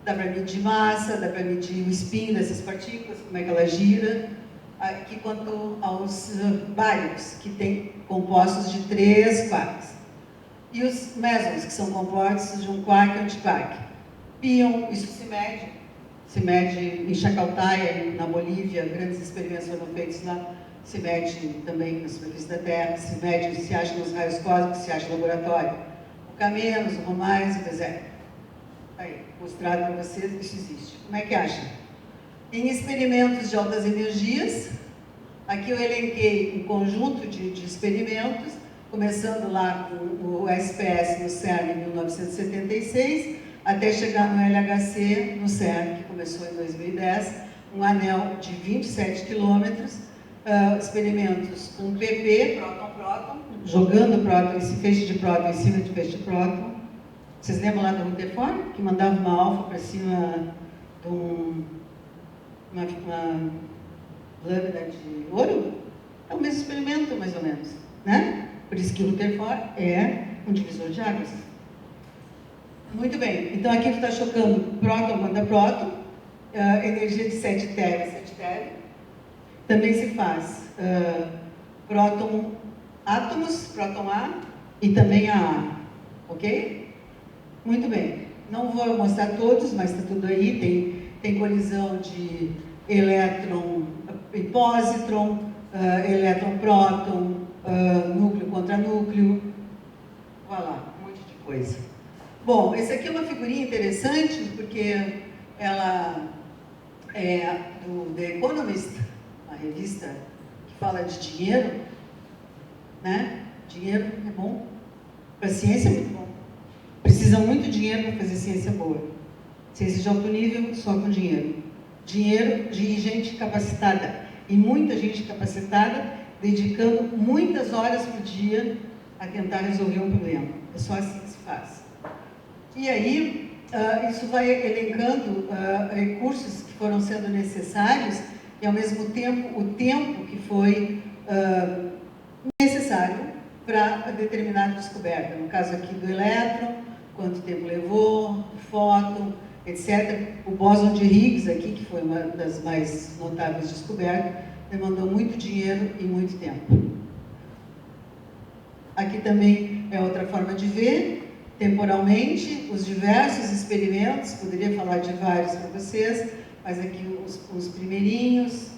dá para medir massa, dá para medir o spin dessas partículas, como é que ela gira. Aqui quanto aos baryons, que tem compostos de 3 quarks. E os mesons, que são compostos de um quark e um antiquark. Pion, isso se mede em Chacaltaya, na Bolívia, grandes experimentos foram feitos lá, se mede também na superfície da Terra, se acha nos raios cósmicos, se acha no laboratório. O K-, o Rho+, o deserto. Aí, mostrado para vocês, isso existe. Como é que acha? Em experimentos de altas energias, aqui eu elenquei um conjunto de experimentos, começando lá com o SPS no CERN em 1976, até chegar no LHC no CERN, que começou em 2010, um anel de 27 quilômetros, experimentos com PP, próton-próton, jogando próton, esse feixe de próton em cima de feixe de próton. Vocês lembram lá do Rutherford, que mandava uma alfa para cima de uma lâmina de ouro? É o mesmo experimento, mais ou menos, né? Por isso que o Rutherford é um divisor de águas. Muito bem, então aqui tu está chocando próton contra próton, energia de 7 TeV, 7 TeV. Também se faz próton átomos, próton A e também A, ok? Muito bem, não vou mostrar todos, mas está tudo aí, tem colisão de elétron e pósitron, elétron-próton, núcleo contra núcleo, vai lá, um monte de coisa. Bom, essa aqui é uma figurinha interessante, porque ela é do The Economist, uma revista que fala de dinheiro, né? Dinheiro é bom, para a ciência é muito bom. Precisa muito dinheiro para fazer ciência boa. Ciência de alto nível, só com dinheiro. Dinheiro de gente capacitada. E muita gente capacitada dedicando muitas horas por dia a tentar resolver um problema. É só assim que se faz. E aí, isso vai elencando recursos que foram sendo necessários e, ao mesmo tempo, o tempo que foi necessário para determinada descoberta. No caso aqui do elétron, quanto tempo levou, o fóton, etc. O bóson de Higgs aqui, que foi uma das mais notáveis descobertas, demandou muito dinheiro e muito tempo. Aqui também é outra forma de ver, temporalmente, os diversos experimentos, poderia falar de vários para vocês, mas aqui os primeirinhos,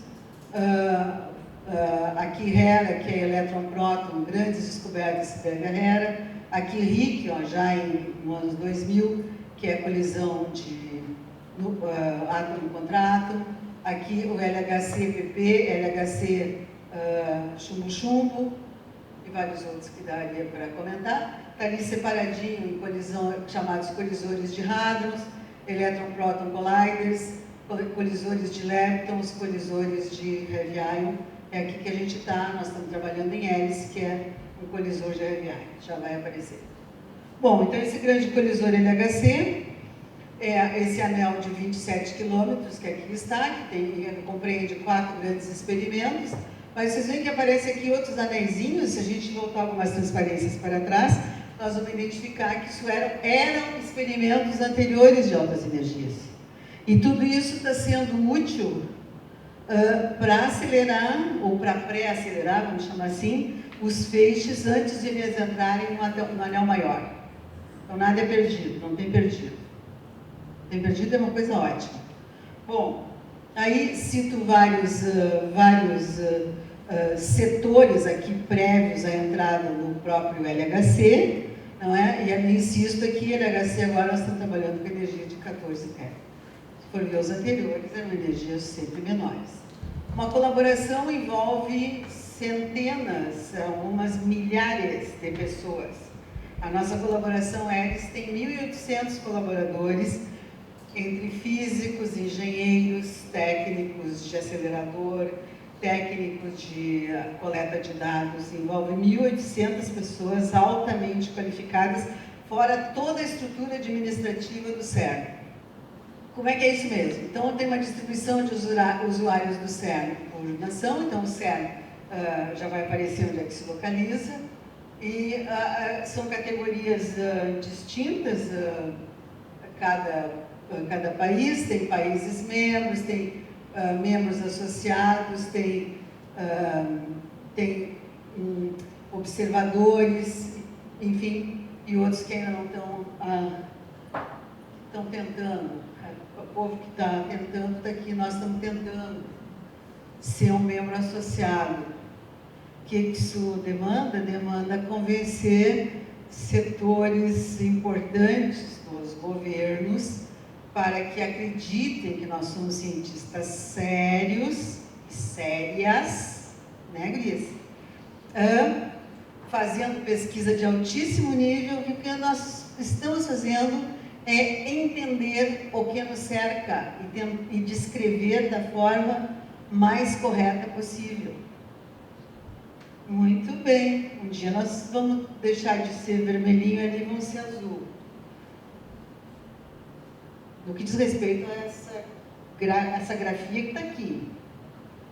aqui Hera, que é elétron-próton, grandes descobertas de Hera, aqui Rick, já no ano 2000, que é a colisão de átomo contra átomo, aqui o LHC-PP, LHC chumbo-chumbo, e vários outros que daria para comentar. Está ali separadinho em colisão, chamados colisores de hadrons, elétron-próton colliders, colisores de leptons, colisores de heavy ion. É aqui que a gente está, nós estamos trabalhando em hélice, que é um colisor de heavy ion, já vai aparecer. Bom, então esse grande colisor LHC é esse anel de 27 quilômetros que aqui está, que compreende 4 grandes experimentos, mas vocês veem que aparece aqui outros anéisinhos. Se a gente voltar algumas transparências para trás, nós vamos identificar que isso eram experimentos anteriores de altas energias. E tudo isso está sendo útil para acelerar, ou para pré-acelerar, vamos chamar assim, os feixes antes de eles entrarem no anel maior. Então nada é perdido, não tem perdido. Tem perdido é uma coisa ótima. Bom, aí cito vários setores aqui prévios à entrada do próprio LHC, não é? E eu insisto aqui, LHC agora nós estamos trabalhando com energia de 14 TeV. Se for ver os anteriores, eram energias sempre menores. Uma colaboração envolve centenas, algumas milhares de pessoas. A nossa colaboração ERIS tem 1.800 colaboradores, entre físicos, engenheiros, técnicos de acelerador, técnicos de coleta de dados, envolve 1.800 pessoas altamente qualificadas, fora toda a estrutura administrativa do CERN. Como é que é isso mesmo? Então, tem uma distribuição de usuários do CERN por nação, então o CERN já vai aparecer onde é que se localiza, e são categorias distintas, cada país tem países membros, tem membros associados, tem observadores, enfim, e outros que ainda não estão tentando. O povo que está tentando está aqui, nós estamos tentando ser um membro associado. O que isso demanda? Demanda convencer setores importantes dos governos para que acreditem que nós somos cientistas sérios e sérias, né, Gris? Fazendo pesquisa de altíssimo nível, e o que nós estamos fazendo é entender o que nos cerca e descrever da forma mais correta possível. Muito bem, um dia nós vamos deixar de ser vermelhinho ali e vamos ser azul. No que diz respeito a essa grafia que está aqui.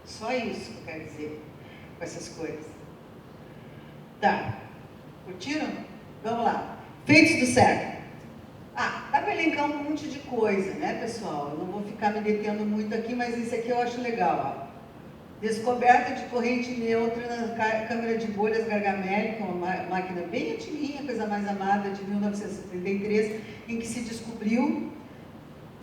Só isso que eu quero dizer com essas coisas. Tá. Curtiram? Vamos lá. Feitos do CERN. Dá para elencar um monte de coisa, né, pessoal? Eu não vou ficar me detendo muito aqui, mas isso aqui eu acho legal, ó. Descoberta de corrente neutra na câmara de bolhas Gargamel, que é uma máquina bem antiguinha, coisa mais amada, de 1973, em que se descobriu,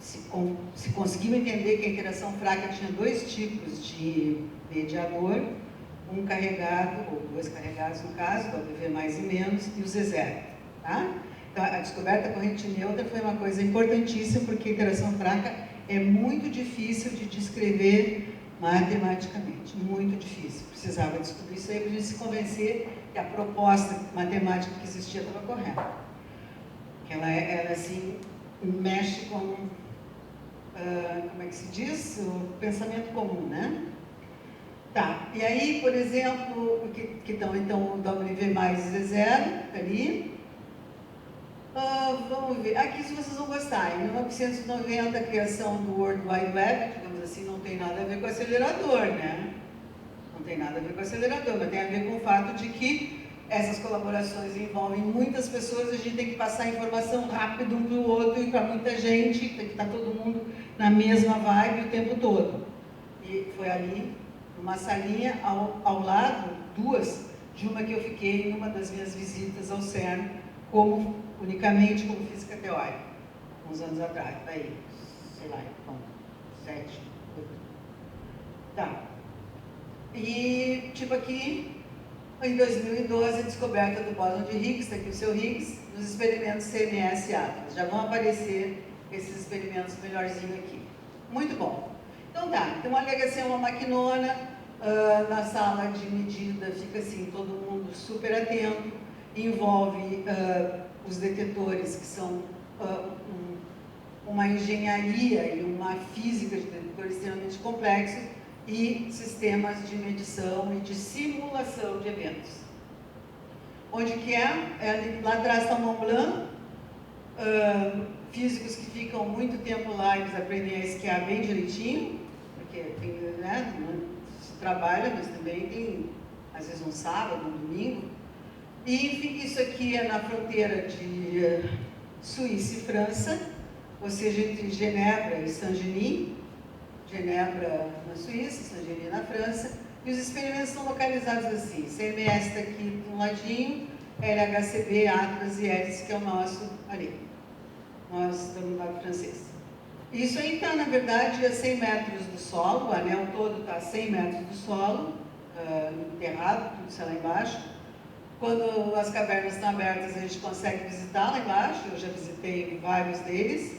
se conseguiu entender que a interação fraca tinha 2 tipos de mediador, um carregado, ou 2 carregados no caso, o ABV mais e menos, e o Z0. Tá? Então, a descoberta da corrente neutra foi uma coisa importantíssima, porque a interação fraca é muito difícil de descrever matematicamente, muito difícil. Precisava descobrir isso aí para a gente se convencer que a proposta matemática que existia estava correta. Que ela assim, mexe com, como é que se diz? O pensamento comum, né? Tá, e aí, por exemplo, que estão então o WV mais Z0, ali. Vamos ver, aqui se vocês vão gostar, em 1990 a criação do World Wide Web, digamos assim, não tem nada a ver com acelerador, né? Não tem nada a ver com acelerador, mas tem a ver com o fato de que essas colaborações envolvem muitas pessoas, a gente tem que passar informação rápido um para o outro e para muita gente, tem que estar todo mundo na mesma vibe o tempo todo. E foi ali, numa salinha ao lado, duas, de uma que eu fiquei em uma das minhas visitas ao CERN, unicamente como física teórica, uns anos atrás, aí, sei lá, então, 7, 8. Tá. E, tipo aqui, em 2012, a descoberta do bóson de Higgs, está aqui o seu Higgs, nos experimentos CMS Atlas. Já vão aparecer esses experimentos melhorzinho aqui. Muito bom. Então tá, então a LHC é uma maquinona, na sala de medida fica assim, todo mundo super atento, envolve os detetores, que são uma engenharia e uma física de detetores extremamente complexos, e sistemas de medição e de simulação de eventos. Onde que é? Lá atrás está o Mont Blanc, físicos que ficam muito tempo lá, eles aprendem a esquiar bem direitinho, porque tem, né, se trabalha, mas também tem, às vezes, um sábado, um domingo. E, enfim, isso aqui é na fronteira de Suíça e França, ou seja, entre Genebra e Saint-Denis, Genebra na Suíça, Saint-Denis na França, e os experimentos são localizados assim, CMS está aqui de um ladinho, LHCb, Atlas e Hélice, que é o nosso ali. Nós estamos no lado francês. Isso aí está, na verdade, a 100 metros do solo, o anel todo está a 100 metros do solo, enterrado, tudo isso lá embaixo. Quando as cavernas estão abertas, a gente consegue visitar lá embaixo, eu já visitei vários deles.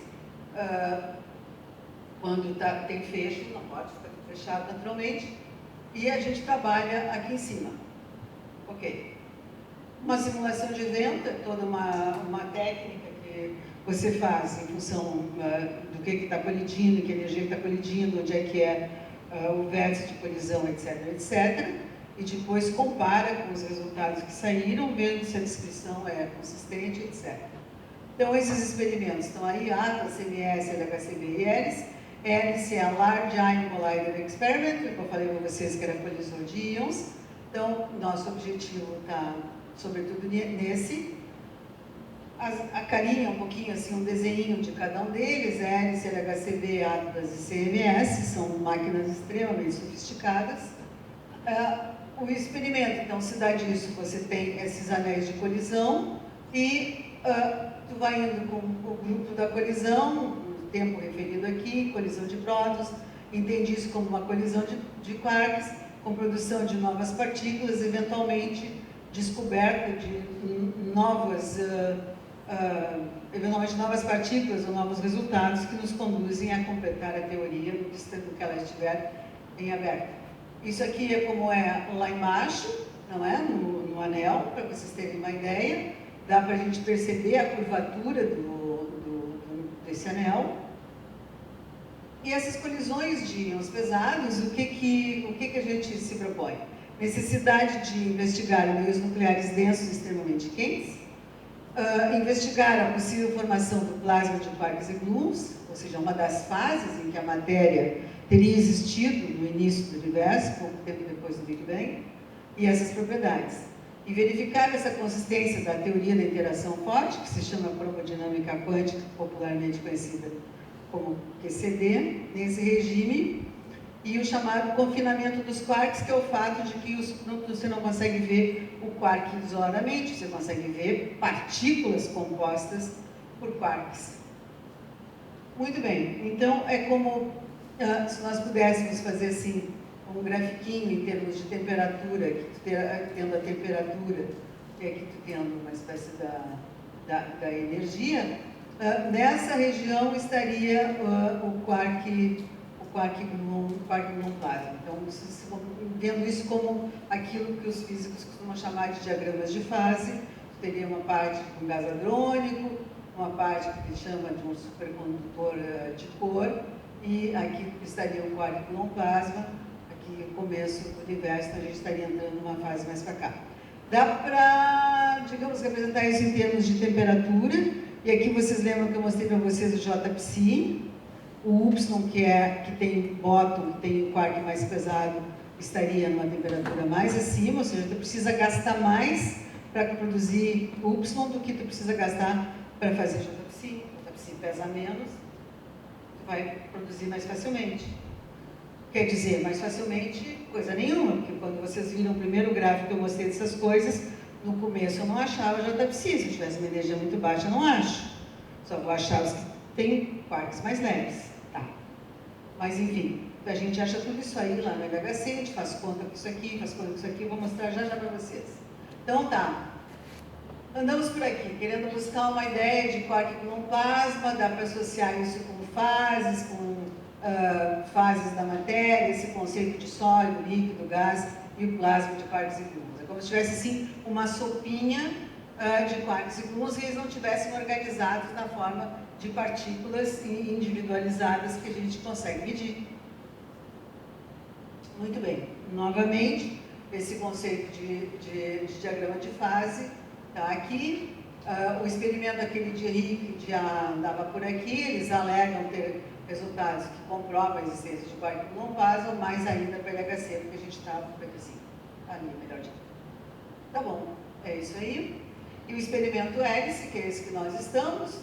Quando tem fecho, não pode ficar fechado naturalmente. E a gente trabalha aqui em cima. Ok. Uma simulação de evento é toda uma técnica que você faz em função do que está colidindo, que energia está colidindo, onde é que é o vértice de colisão, etc, etc. E depois compara com os resultados que saíram, vendo se a descrição é consistente, etc. Então, esses experimentos estão aí, Atlas, CMS, LHCb e Hélice. Hélice é a Large Ion Collider Experiment, que eu falei para vocês que era colisor de íons. Então, nosso objetivo está, sobretudo, nesse. A carinha, um pouquinho assim, um desenho de cada um deles, Hélice, LHCb, Atlas e CMS, são máquinas extremamente sofisticadas. O experimento, então, se dá disso, você tem esses anéis de colisão e tu vai indo com o grupo da colisão, o tempo referido aqui, colisão de prótons, entende isso como uma colisão de quarks, com produção de novas partículas, eventualmente descoberta de eventualmente novas partículas ou novos resultados que nos conduzem a completar a teoria no instante que ela estiver em aberto. Isso aqui é como é lá embaixo, não é? No anel, para vocês terem uma ideia. Dá para a gente perceber a curvatura desse anel. E essas colisões de íons pesados, o que a gente se propõe? Necessidade de investigar meios nucleares densos e extremamente quentes, investigar a possível formação do plasma de quarks e gluons, ou seja, uma das fases em que a matéria teria existido no início do universo, pouco tempo depois do Big Bang, e essas propriedades. E verificar essa consistência da teoria da interação forte, que se chama cromodinâmica quântica, popularmente conhecida como QCD, nesse regime, e o chamado confinamento dos quarks, que é o fato de que você não consegue ver o quark isoladamente, você consegue ver partículas compostas por quarks. Muito bem, então é como se nós pudéssemos fazer assim, um grafiquinho em termos de temperatura, que tu tendo a temperatura e aqui tu tendo uma espécie da energia, nessa região estaria o quark gluon plasma. Então, vocês estão vendo isso como aquilo que os físicos costumam chamar de diagramas de fase. Teria uma parte com gás hadrônico, uma parte que a gente chama de um supercondutor de cor, e aqui estaria o quark gluon plasma, aqui que o começo do universo, então a gente estaria entrando numa fase mais para cá. Dá para, digamos, representar isso em termos de temperatura, e aqui vocês lembram que eu mostrei para vocês o J-psi, o Y, que tem bóton, que tem o quark mais pesado, estaria numa temperatura mais acima, ou seja, tu precisa gastar mais para produzir Y do que tu precisa gastar para fazer J-psi. J-psi pesa menos, tu vai produzir mais facilmente. Quer dizer, mais facilmente, coisa nenhuma, porque quando vocês viram o primeiro gráfico que eu mostrei dessas coisas, no começo eu não achava J-psi, se eu tivesse uma energia muito baixa eu não acho. Só vou achar os que têm quarks mais leves. Tá. Mas enfim, a gente acha tudo isso aí lá no LHC, a gente faz conta com isso aqui, faz conta com isso aqui, vou mostrar já para vocês. Então tá, andamos por aqui, querendo buscar uma ideia de quark com plasma, dá para associar isso com fases, fases da matéria, esse conceito de sólido, líquido, gás e o plasma de quarks e gluons. É como se tivesse assim uma sopinha de quarks e gluons e eles não tivessem organizados na forma de partículas individualizadas que a gente consegue medir. Muito bem, novamente, esse conceito de diagrama de fase está aqui. O experimento aquele de Rick já andava por aqui, eles alegam ter resultados que comprovam a existência de quark e gluon plasma, mais ainda para LHC, porque a gente estava por aqui assim, ali, melhor dito. Tá bom, é isso aí. E o experimento hélice, que é esse que nós estamos,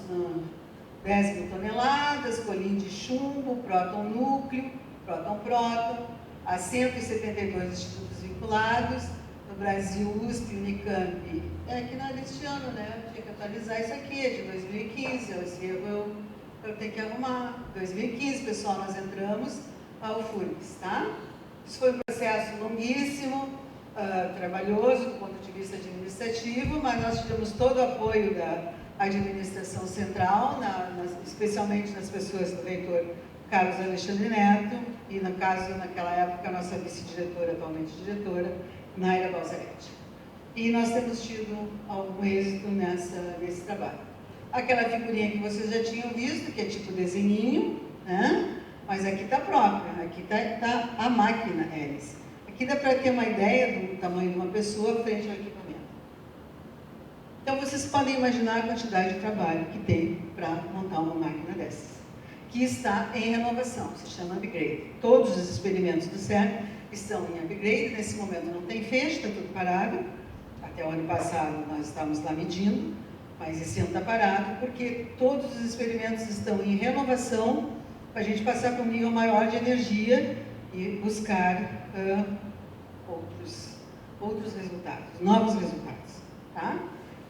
10 mil toneladas, colim de chumbo, próton-núcleo, próton-próton, a 172 institutos vinculados, no Brasil, USP, Unicamp, que não é deste ano, né? Tinha que atualizar isso aqui, é de 2015, esse erro eu tenho que arrumar. 2015, pessoal, nós entramos ao FURGS, tá? Isso foi um processo longuíssimo, trabalhoso do ponto de vista administrativo, mas nós tivemos todo o apoio da administração central, especialmente nas pessoas do reitor Carlos Alexandre Neto, e no caso, naquela época, a nossa vice-diretora, atualmente diretora, Naira Balzaretti. E nós temos tido algum êxito nesse trabalho. Aquela figurinha que vocês já tinham visto, que é tipo desenhinho, né? Mas aqui está própria, aqui está a máquina hélice. Aqui dá para ter uma ideia do tamanho de uma pessoa frente ao equipamento. Então vocês podem imaginar a quantidade de trabalho que tem para montar uma máquina dessas, que está em renovação, se chama upgrade. Todos os experimentos do CERN estão em upgrade, nesse momento não tem fecho, está tudo parado. Até o ano passado nós estávamos lá medindo, mas esse ano está parado, porque todos os experimentos estão em renovação, para a gente passar para um nível maior de energia e buscar outros resultados, novos resultados. Tá?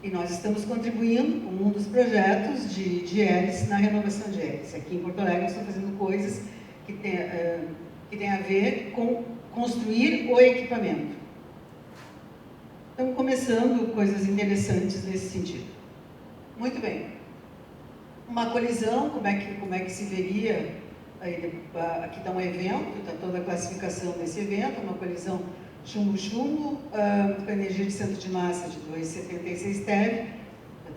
E nós estamos contribuindo com um dos projetos de hélice na renovação de hélice. Aqui em Porto Alegre, nós estamos fazendo coisas que tem a ver com construir o equipamento. Estamos começando coisas interessantes nesse sentido. Muito bem. Uma colisão, como é que se veria? Aqui está um evento, está toda a classificação desse evento, uma colisão chumbo-chumbo, com energia de centro de massa de 2,76 TeV,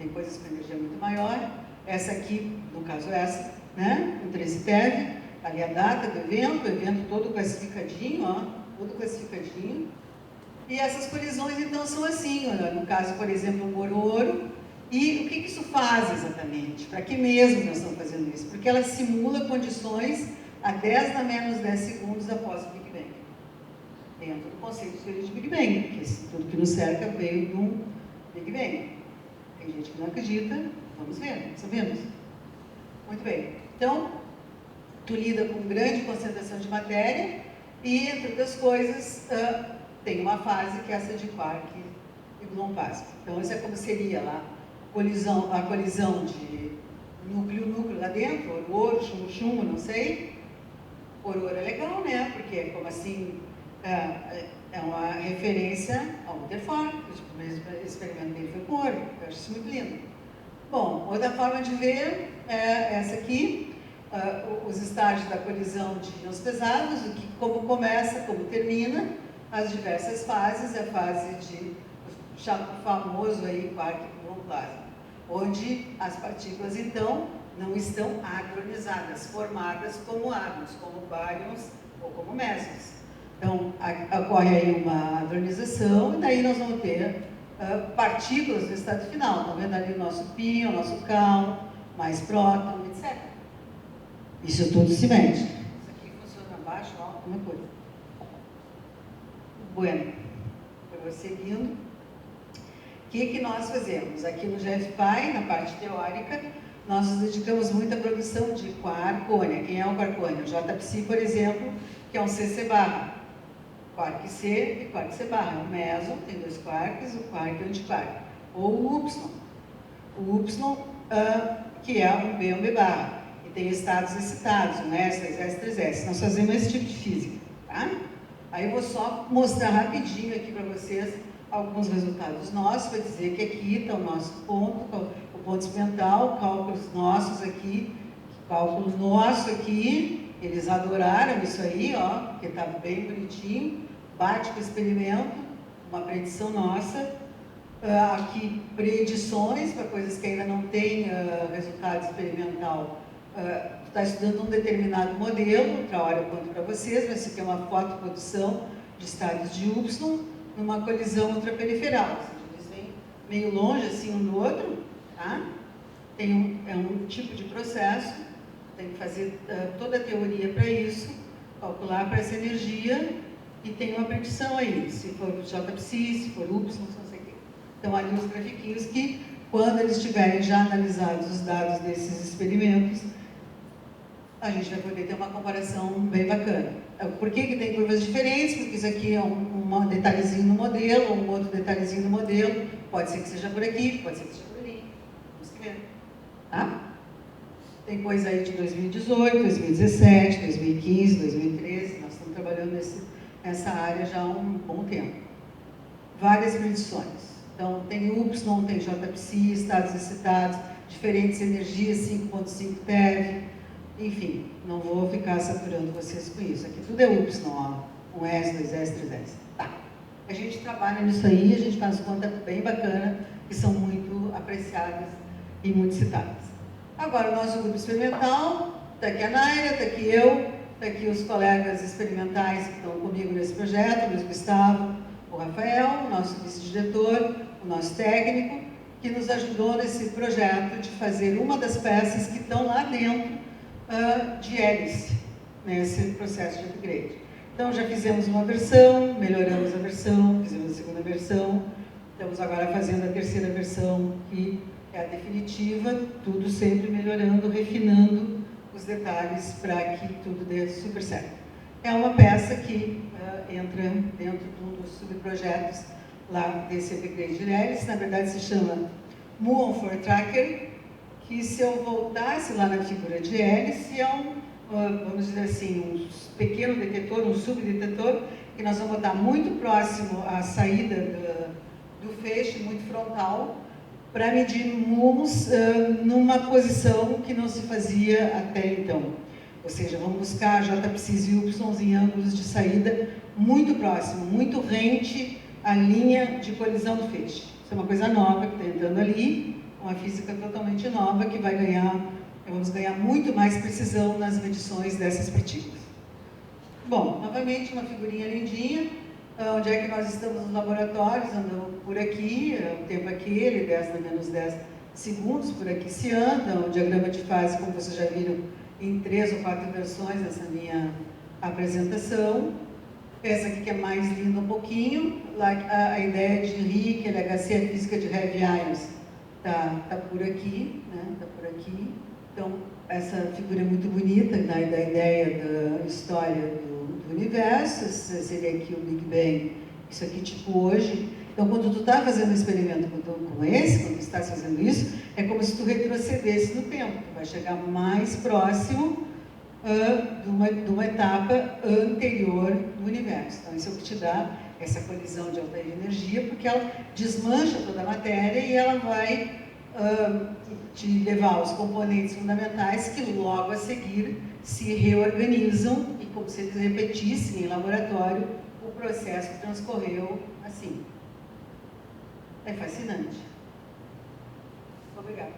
tem coisas com energia muito maior. Essa aqui, no caso essa, né, com 13 TeV, ali a data do evento, o evento todo classificadinho, ó, todo classificadinho. E essas colisões, então, são assim, ó, no caso, por exemplo, um ouro-ouro. E o que isso faz exatamente? Para que mesmo nós estamos fazendo isso? Porque ela simula condições a 10 na menos 10 segundos após o Big Bang. Dentro do conceito de Big Bang, porque tudo que nos cerca veio de um Big Bang. Tem gente que não acredita, vamos ver, sabemos. Muito bem. Então, tu lida com grande concentração de matéria e, entre outras coisas, tem uma fase que é essa de quark e gluon plasma. Então, isso é como seria lá a colisão de núcleo lá dentro, ouro, chumbo, não sei. Ouro é legal, né? Porque, como assim, é uma referência ao Rutherford, o mesmo experimento dele foi com ouro. Eu acho isso muito lindo. Bom, outra forma de ver é essa aqui, os estágios da colisão de íons pesados, como começa, como termina, as diversas fases, a fase de famoso aí, quark e gluon plasma, onde as partículas, então, não estão hadronizadas, formadas como átomos, como baryons ou como mesons. Então, ocorre aí uma hadronização, e daí nós vamos ter partículas do estado final. Estão vendo ali o nosso píon, o nosso cátion, mais próton, etc. Isso tudo se mexe. Isso aqui funciona abaixo, ó, alguma coisa. Bueno, eu vou seguindo. O que nós fazemos? Aqui no GFPy, na parte teórica, nós nos dedicamos muito à produção de quark-ônia. Quem é o quark-ônia? O JPSI, por exemplo, que é um CC barra. Quark C e quark C barra. É um meso, tem dois quarks, o quark e o antiquark. Ou o Y. O Y, que é um B e um B barra. E tem estados excitados, um S, 2S, 3S. Nós fazemos esse tipo de física, tá? Aí eu vou só mostrar rapidinho aqui para vocês alguns resultados nossos, para dizer que aqui está o nosso ponto, o ponto experimental, cálculos nossos aqui, cálculo nosso aqui. Eles adoraram isso aí, ó, porque está bem bonitinho, bate com o experimento, uma predição nossa. Aqui, predições para coisas que ainda não têm resultado experimental. Está estudando um determinado modelo, outra hora eu conto para vocês, mas isso aqui é uma fotoprodução de estados de Y numa colisão ultraperiferal. Ou seja, eles vêm meio longe assim um do outro, tá? É um tipo de processo. Tem que fazer toda a teoria para isso, calcular para essa energia, e tem uma predição aí, se for JPSI, se for Y, não sei o quê. Então, ali os grafiquinhos que, quando eles tiverem já analisados os dados desses experimentos, a gente vai poder ter uma comparação bem bacana. Por que tem curvas diferentes? Porque isso aqui é um detalhezinho no modelo, um outro detalhezinho no modelo. Pode ser que seja por aqui, pode ser que seja por ali. Vamos ver. Tá? Tem coisa aí de 2018, 2017, 2015, 2013. Nós estamos trabalhando nessa área já há um bom tempo. Várias predições. Então, tem Y, tem JPSI, estados excitados, diferentes energias, 5.5 TeV. Enfim, não vou ficar saturando vocês com isso. Aqui tudo é Y, ó. Um S, 2S, 3S. Tá. A gente trabalha nisso aí, a gente faz contas bem bacana, que são muito apreciadas e muito citadas. Agora, o nosso grupo experimental, está aqui a Naira, está aqui eu, está aqui os colegas experimentais que estão comigo nesse projeto, o Luiz Gustavo, o Rafael, o nosso vice-diretor, o nosso técnico, que nos ajudou nesse projeto de fazer uma das peças que estão lá dentro de hélice, nesse processo de upgrade. Então, já fizemos uma versão, melhoramos a versão, fizemos a segunda versão, estamos agora fazendo a terceira versão, que é a definitiva, tudo sempre melhorando, refinando os detalhes para que tudo dê super certo. É uma peça que entra dentro de um dos subprojetos lá desse upgrade de hélice, na verdade se chama Muon for Tracker, que se eu voltasse lá na figura de hélice, é vamos dizer assim, um pequeno detetor, um subdetetor, que nós vamos botar muito próximo à saída do feixe, muito frontal, para medir mumos numa posição que não se fazia até então. Ou seja, vamos buscar JPSIs e Ys em ângulos de saída muito próximo, muito rente à linha de colisão do feixe. Isso é uma coisa nova que está entrando ali, uma física totalmente nova que vamos ganhar muito mais precisão nas medições dessas partículas. Bom, novamente uma figurinha lindinha. Onde é que nós estamos nos laboratórios? Andamos por aqui, o tempo aquele, 10 menos 10 segundos, por aqui se anda. O diagrama de fase, como vocês já viram, em 3 ou 4 versões nessa minha apresentação. Essa aqui que é mais linda um pouquinho, a ideia de RI, que é HC, a física de heavy ions, tá por aqui, né? Tá por aqui. Então, essa figura é muito bonita, da ideia da história do universo. Esse seria aqui o Big Bang, isso aqui tipo hoje. Então, quando tu está fazendo um experimento com esse, quando tu estás fazendo isso, é como se tu retrocedesse no tempo. Tu vai chegar mais próximo de uma etapa anterior do universo. Então, isso é o que te dá essa colisão de alta energia, porque ela desmancha toda a matéria e ela vai te levar aos componentes fundamentais que logo a seguir se reorganizam e, como se eles repetissem em laboratório, o processo transcorreu assim. É fascinante. Obrigada.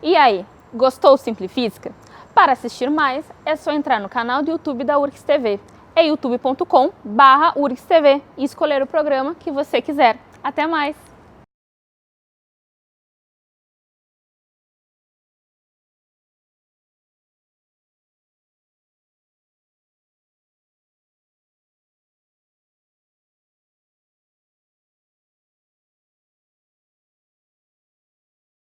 E aí, Gostou do Simplifísica? Para assistir mais, é só entrar no canal do YouTube da URGS TV. É youtube.com/URGS TV e escolher o programa que você quiser. Até mais!